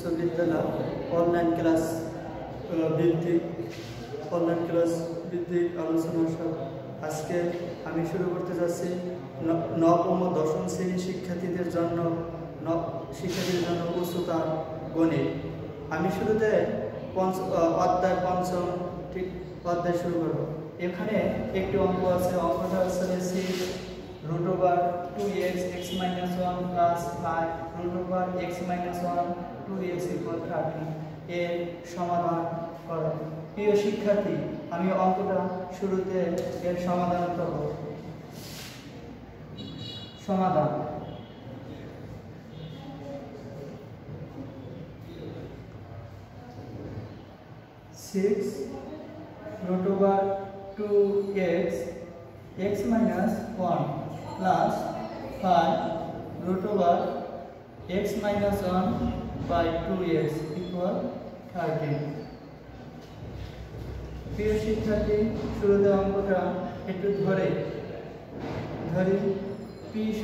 বিশ্ববিদ্যালয় online class ভিত্তিক আলোচনা সভা। আজকে আমি শুরু করতে যাচ্ছি নবম ও দশম শ্রেণীর শিক্ষার্থীদের জন্য উচ্চতার গণিত। আমি শুরুতে অধ্যায় পঞ্চম অধ্যায় শুরু করব। এখানে একটি অঙ্ক আছে, অঙ্কটা হচ্ছে 6√2x x - 1 + 5√x - 1 2x = 30 এর সমাধান করো। প্রিয় শিক্ষার্থী, আমি অঙ্কটা শুরুতে এর সমাধান করব। সমাধান: 6√2x x - 1 + 5√x - 1 / 2x = 30। প্রিয় শিক্ষার্থী, শুরুতে অঙ্কটা একটু ধরি। p =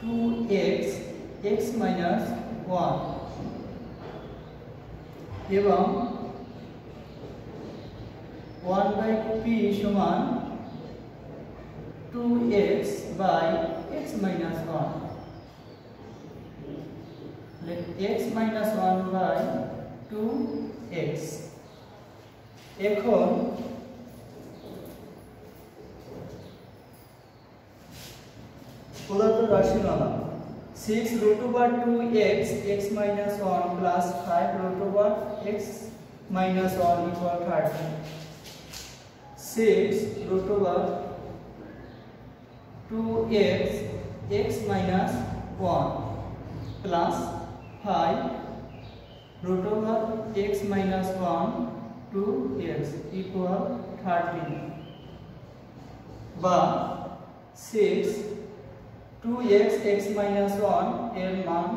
2x x - 1 এবং 1/p = 2x / x - 1 x - 1/2x। এখন প্রদত্ত রাশিমালা 6√2x x - 1 + 5√x - 1 = 30। 6√2x x - 1 + 5√x - 1 2x = 30 বা 6√2x x - 1 এর মান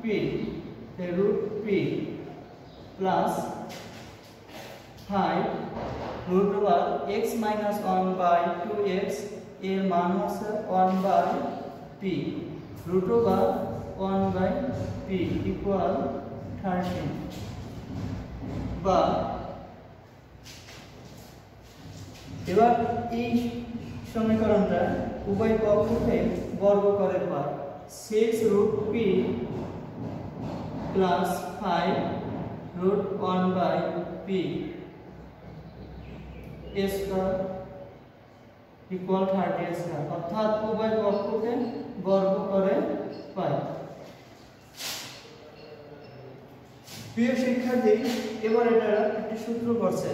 p √p + 5√x - 1/2x এর মান হচ্ছে 1/p √1/p = 30 বা এবার এই সমীকরণটা উভয় পক্ষকে বর্গ করে পাই। 6√p + 5√1/p স্কয়ার = 30 স্কয়ার, অর্থাৎ উভয় পক্ষকে বর্গ করে পাই। প্রিয় শিক্ষার্থী, এবার এটা একটি সূত্র করছে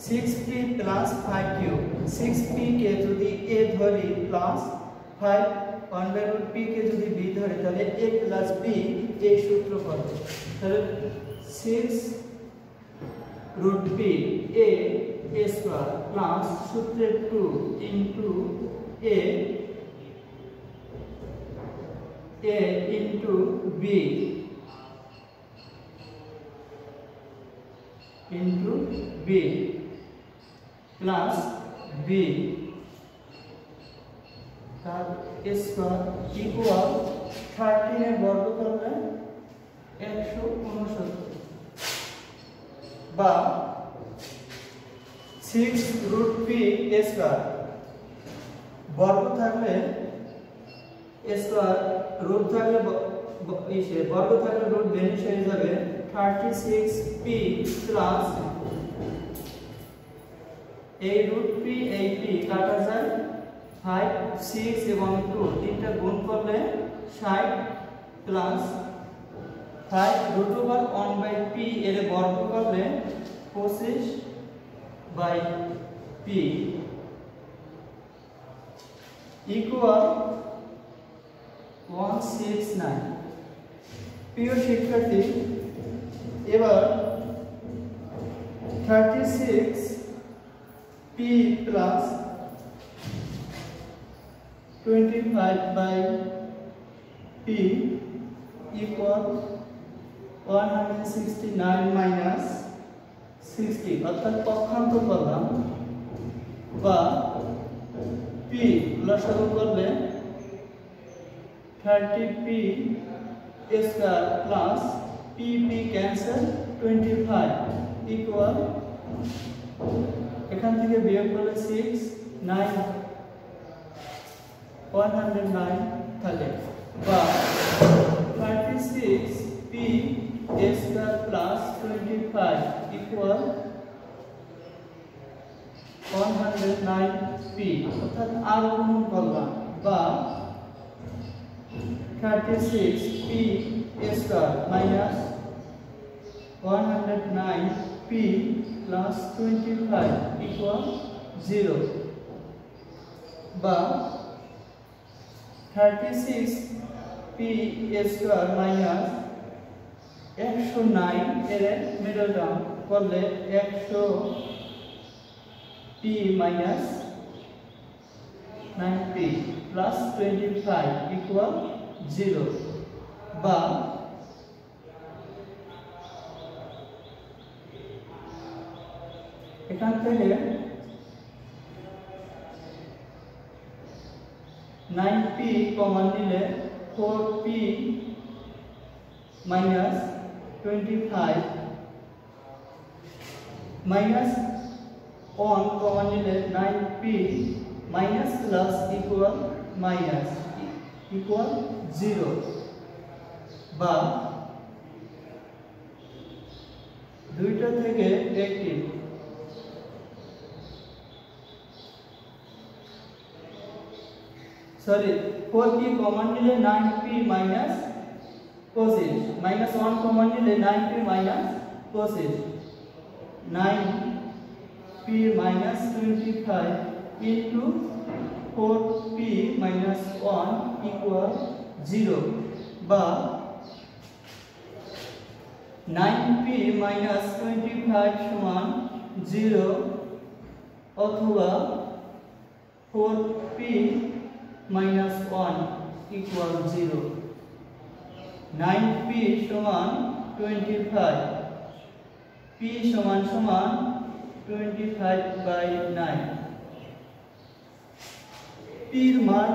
6p + 5q। 6p কে যদি a ধরি প্লাস 5 1/p কে যদি b ধরি তাহলে a + b এই সূত্র করবে। তাহলে 6√p a স্কয়ার প্লাস সূত্রে 2 * a * b প্লাস b তার স্কয়ার ইকুয়াল 13 এর বর্গ করলে 169 বা 6√p স্কয়ার বর্গ থাকলে স্কয়ার রুট থাকলে বর্গ থাকলে রুট ভ্যানিশ হয়ে যাবে। 36p প্লাস এই √p এই p কাটা যায় 5 6 এবং 2 তিনটা গুণ করলে 60 প্লাস 5√1/p এর বর্গ করলে 25/p ইকুয়াল 169। প্রিয় শিক্ষার্থী, এবার 36p + 25/p equal 169 - 60, অর্থাৎ পক্ষান্তর করলাম বা p লসাগু করলে 30p square plus P P cancel 25 equal এখান থেকে বিয়োগ করলে 6 9 109 থাকে বা 36 P square plus 25 equal 109 P অর্থাৎ আর গুণ করলাম বা 36 P square minus 109 P plus 25 equal 0 বা 36 পি স্কয়ার মাইনাস 109 এর মিডল টার্ম করলে 100 P minus 9 P plus 25 equal 0 বা এখান থেকে 9p কমন নিলে 4p minus 25 minus 1 কমন নিলে 9p minus plus equal minus equal 0 বা দুইটা থেকে 18 सॉरी 4p कॉमन ले 9p minus cosec minus 1 common ले 9p minus cosec 9p minus 25 into 4p minus 1 equal 0 बा 9p माइनस 25 समान 0 अथवा 4p minus 1 equal 0 9p समान 25 p समान 25 by 9 p मान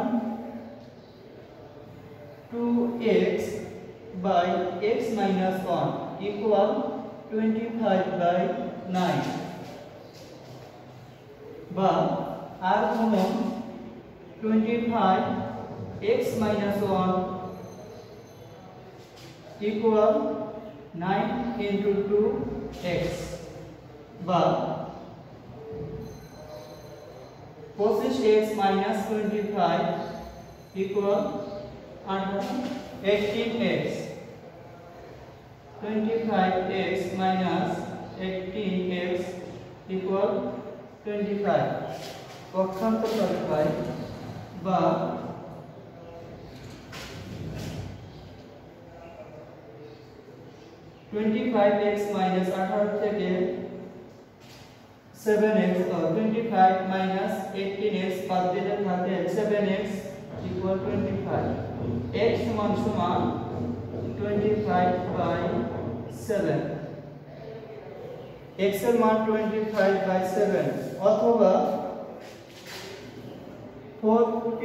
2x by x minus 1 equal 25 by 9 बा r समान 25 x minus 1 equal 9 into 2x but 25x minus 25 equal 18x 25x minus 18x equal 25 পক্ষান্তর করতে পাই বা 25x minus 18 থেকে 7x 25 minus 18x বাদ দিলে থাকে 7x equal 25 x সমান 25 by 7 x এর মান 25 by 7 অথবা 4p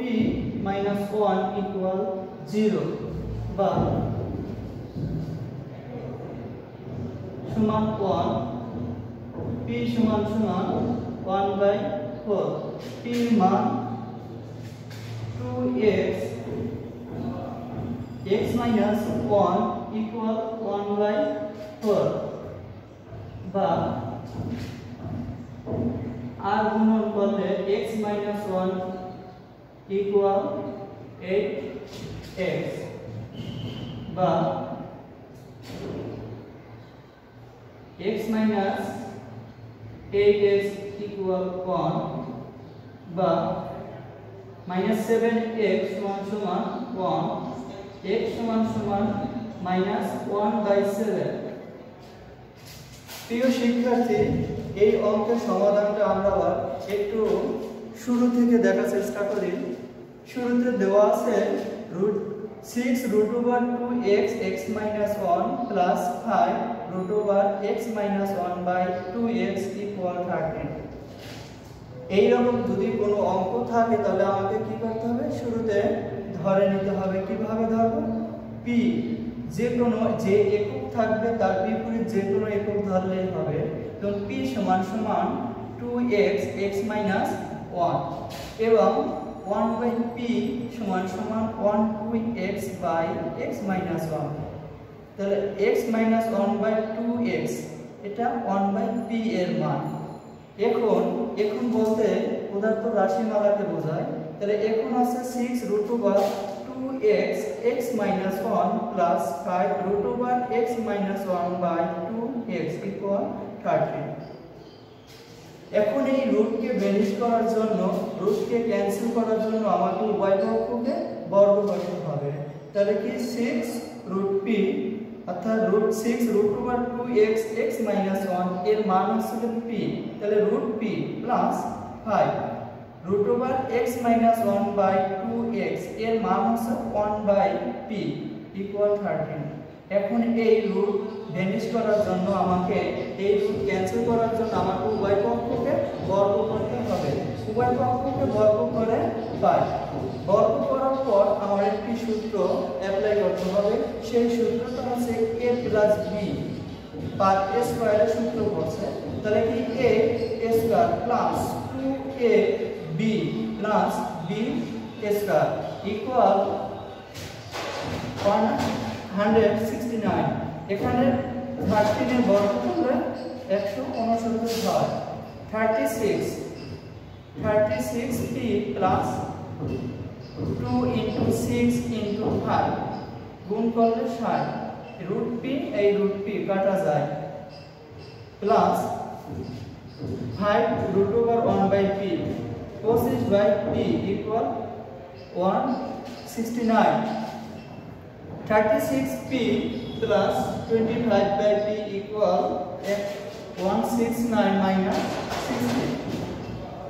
minus 1 equal 0 বা समान 1 p समान 1 by 4 p मान 2x x minus 1 equal 1 by 4 বা r গুণন করলে x minus 1 equal 8x বা x minus 8x equal 1 বা minus 7x সমান 1 x সমান minus 1 by 7 প্রিয় শিক্ষার্থী এই অঙ্কের সমাধানটা আমরা আবার একটু শুরু থেকে দেখার চেষ্টা করি শুরুতে দেওয়া আছে √6 2x x minus 1 plus 5 x minus 1 by 2x equal 13 এই রকম যদি কোনো অঙ্ক থাকে তাহলে আমাকে কি করতে হবে শুরুতে ধরে নিতে হবে কিভাবে ধরব p যে কোনো যে একক থাকবে তার বিপরীত যে কোনো একক ধরলেই হবে। তো p সমান সমান 2x x minus 1 এবং 1/p সমান সমান 1/2x by x minus 1। তাহলে x minus 1/2x এটা 1/p এর মান। এখন বলতে পদার্থ রাশিমালাকে বোঝায়। তাহলে এখন আছে 6√2x x minus 1 plus 5√x minus 1/2x equal 13। এখন এই রুটকে ভ্যানিশ করার জন্য, রুটকে ক্যান্সেল করার জন্য আমাকে উভয় পক্ষকে বর্গ করতে হবে। তাহলে কি 6√p অর্থাৎ √6√2x x minus 1 এর মান হচ্ছে p। তাহলে √p plus 5√x minus 1/2x এর মান হচ্ছে 1/p equal 13। এখন এই রুট ভ্যানিশ করার জন্য আমাকে, এই রুট ক্যান্সেল করার জন্য আমাকে উভয় পক্ষকে বর্গ করতে হবে। উভয় পক্ষকে বর্গ করে পাই। বর্গ করার পর আমার একটি সূত্র অ্যাপ্লাই করতে হবে। সেই সূত্রটা হচ্ছে a plus b per a স্কয়ারের সূত্র বলছে। তাহলে কি a square plus 2ab plus b square equal 169। এখানে 13 এর বর্গ করলে 169 হয়। 36p প্লাস 2 into 6 into 5 গুণ করলে 60। √p এই √p কাটা যায় plus 5√1/p 25/p equal 169। 36p plus 25/p equal 169 minus 60।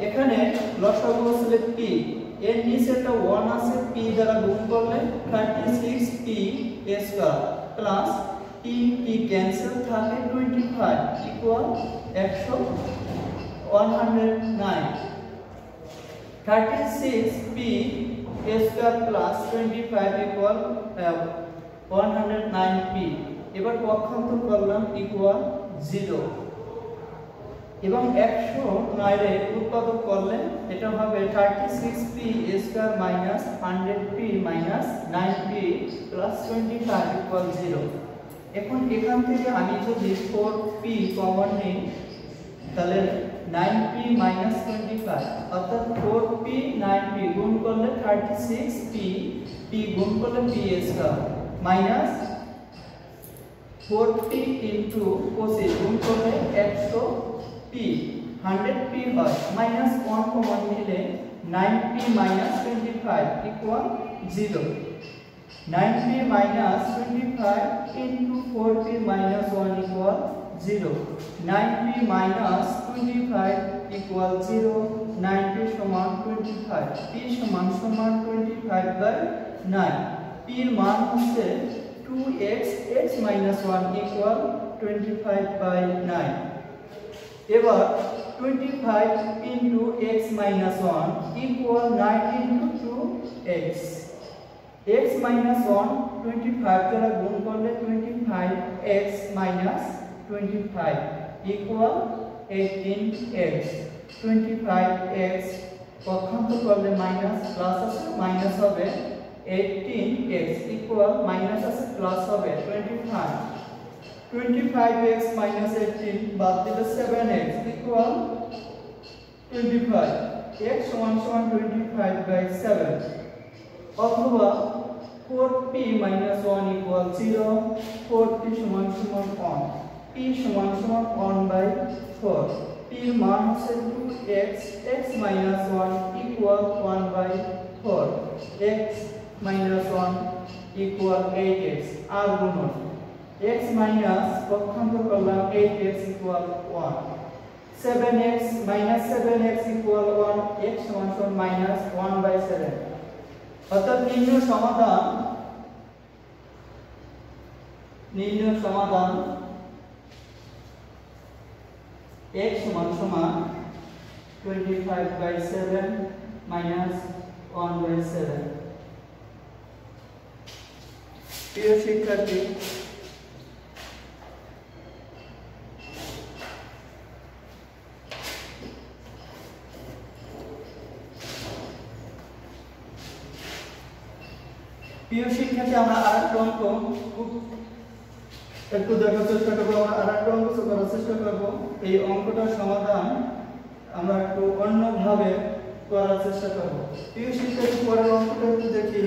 এখানে লসাগু হচ্ছে p, এর নিচে একটা 1 আছে, p দ্বারা গুণ করলে 36p square plus p cancel থাকে 25 equal 109। 36p square plus 25 equal 109p। এবার পক্ষান্তর করলাম ইকুয়াল 0 এবং 109 এর উৎপাদক করলে এটা হবে 36p square minus 100p minus 9p plus 25 equal 0। এখন এখান থেকে আমি যদি 4p কমন নিই তাহলে 9p মাইনাস 25 অর্থাৎ 4p 9p গুণ করলে 36p p গুণ করলে p square minus 4p into 25 গুণ করলে 100p 100p হয় মাইনাস 1 কমন নিলে 9p minus 25 equal 0। 9p minus 25 into 4p minus 1 equal 0. 9p minus 25 equal 0. 9p সমান 25. p সমান 25/9. p এর মান হচ্ছে 2x x minus 1 equal 25/9. এবার 25 into x minus 1 equal 9 into 2x. x minus 1 25 দ্বারা গুণ করলে 25x minus 25 equal 18x. 25x পক্ষান্তর করলে মাইনাস প্লাস আছে মাইনাস হবে 18x equal মাইনাস আছে প্লাস হবে 25. 25x minus 18 বাদ দিলে 7x equal 25. x সমান 25/7 অথবা 4p minus 1 equal 0. 4p সমান 1. p সমান 1/4. p এর মান হচ্ছে 2x x minus 1 equal 1/4. x minus 1 equal 8x আর গুণন x minus পক্ষান্তর করলাম 8x equal 1. 7x minus 7x equal 1. x সমান minus 1/7. অর্থাৎ নির্ণয় সমাধান x সমান 25/7 minus 1/7. প্রিয় শিক্ষার্থী, আমরা আরেকটা অঙ্ক একটু দেখার চেষ্টা করবো। আমরা আরেকটা অঙ্ক করার চেষ্টা করবো। এই অঙ্কটার সমাধান আমরা একটু অন্যভাবে করার চেষ্টা করবো। প্রিয় শিক্ষার্থী, পরের অঙ্কটা একটু দেখি।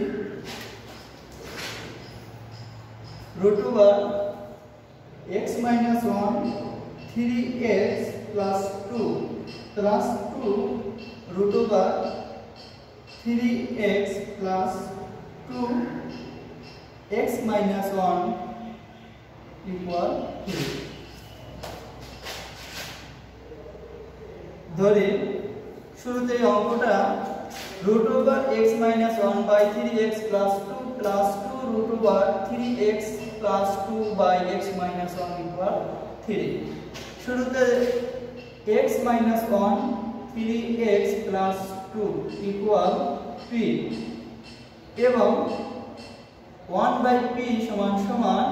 root over x minus 1 3x plus 2 plus 2 root over 3x plus 2 x minus 1 equal 3 ধরে শুরুতে অঙ্কটা root over x minus 1 by 3x plus 2 plus 2 root over 3x plus 2 by x minus 1 equal 3 শুরুতে x minus 1 3x plus 2 equal p এবং 1 by p সমান সমান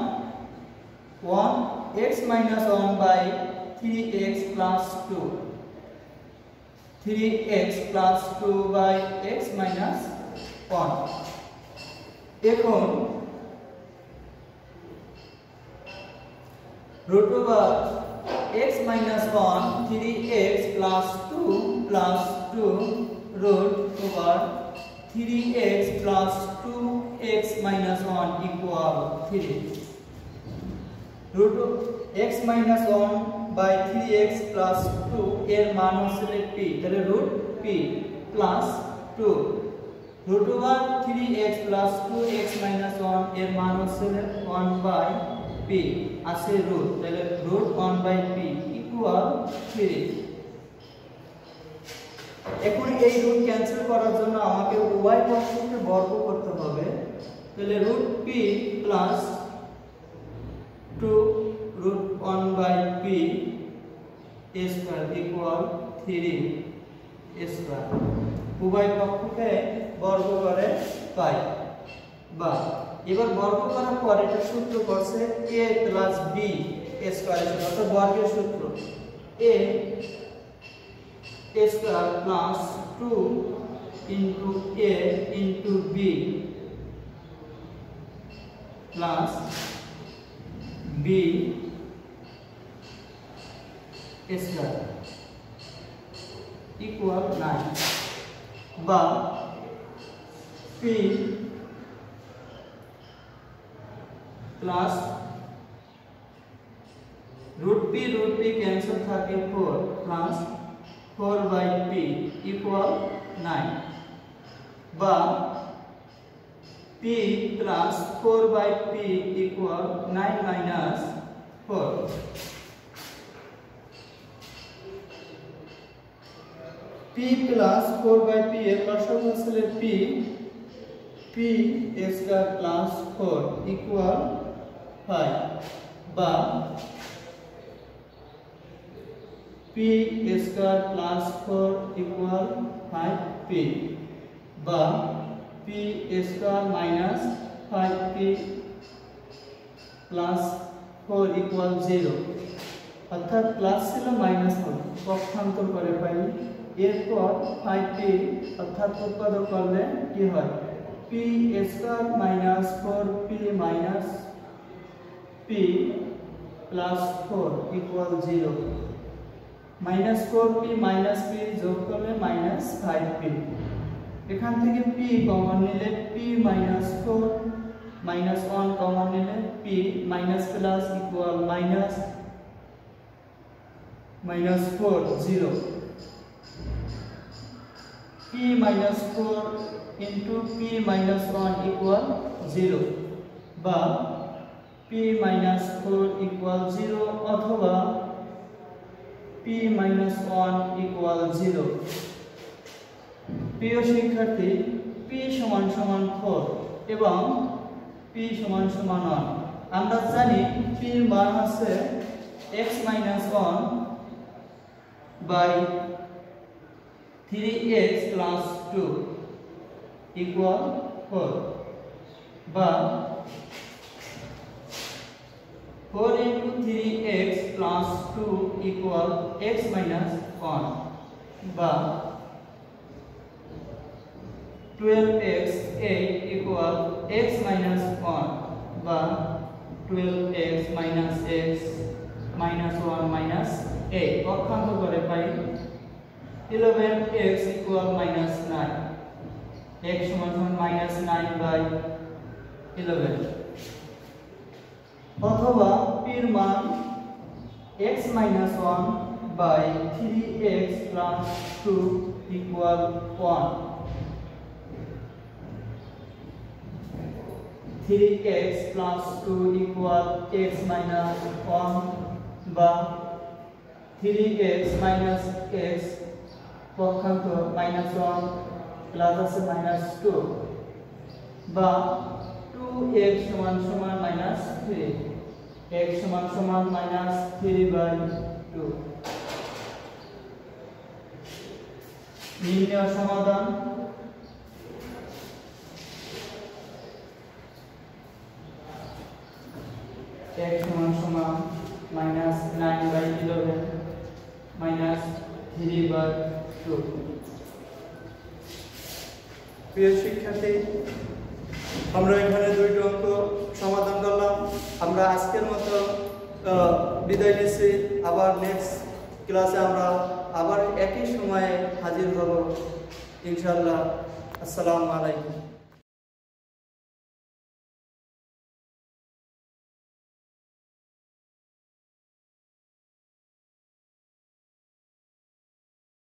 1 x minus 1 by 3x plus 2 3x plus 2 by x minus 1 এখন root over x minus 1 3x plus 2 plus 2 root over 3x plus 2x minus 1 equal 3 root of x minus 1 by 3x plus 2 এর মান হচ্ছে p, তাহলে root p plus 2 root over 3x plus 2x minus 1 এর মান হচ্ছে 1 by p আছে root, তাহলে root 1 by p equal 3 এখন এই রুট ক্যান্সেল করার জন্য আমাকে উভয় পক্ষকে বর্গ করতে হবে, তাহলে root p plus 2 root 1 by p square equal 3 square উভয় পক্ষকে বর্গ করে পাই। বা এবার বর্গ করার পর এটা সূত্র করছে a plus b স্কয়ার, অর্থাৎ বর্গের সূত্র a square plus 2 into a into b plus b square equal 9 বা p plus root p cancel থাকে 4 plus 4 by p equal 9 বা p plus 4 by p equal 9 minus 4 p plus 4 by p এর লসাগু হচ্ছে p square plus 4 equal 5 বা p square plus 4 equal 5p বা p square minus 5p plus 4 equal 0 অর্থাৎ plus ছিল minus হবে, পক্ষান্তর করে পাই। এরপর 5p অর্থাৎ উৎপাদক করলে কি হয় p square minus 4p minus p plus 4 equal 0 minus 4p minus p যোগ করলে minus 5p এখান থেকে p কমন নিলে p minus 4 minus 1 কমন নিলে p minus plus equal minus 4 0 p minus 4 into p minus 1 equal 0 বা p minus 4 equal 0 অথবা p minus 1 equal 0 প্রিয় শিক্ষার্থী, p সমান সমান 4 এবং p সমান সমান 1 আমরা জানি p এর মান আছে x minus 1 by 3x plus 2 equal 4 বা p 4 into 3x plus 2 equal x minus 1 বা 12x 8 equal x minus 1 বা 12x minus x minus 1 minus 8 পক্ষান্তর করে পাই 11x equal minus 9 x সমান সমান minus 9 by 11 অথবা p এর মান x minus 1 by 3x plus 2 equal 1 3x plus 2 equal x minus 1 বা 3x minus x পক্ষান্তর minus 1 plus আছে minus 2 বা 2x সমান সমান minus 3 x সমান সমান minus 3 by 2 নির্ণয় সমাধান x সমান সমান minus 9 by 11 minus 3 by 2 প্রিয় শিক্ষার্থী আমরা এখানে দুইটি অঙ্ক সমাধান করলাম আমরা আজকের মতো বিদায় নিচ্ছি আবার নেক্সট ক্লাসে আমরা আবার একই সময়ে হাজির হব ইনশাআল্লাহ আসসালামু আলাইকুম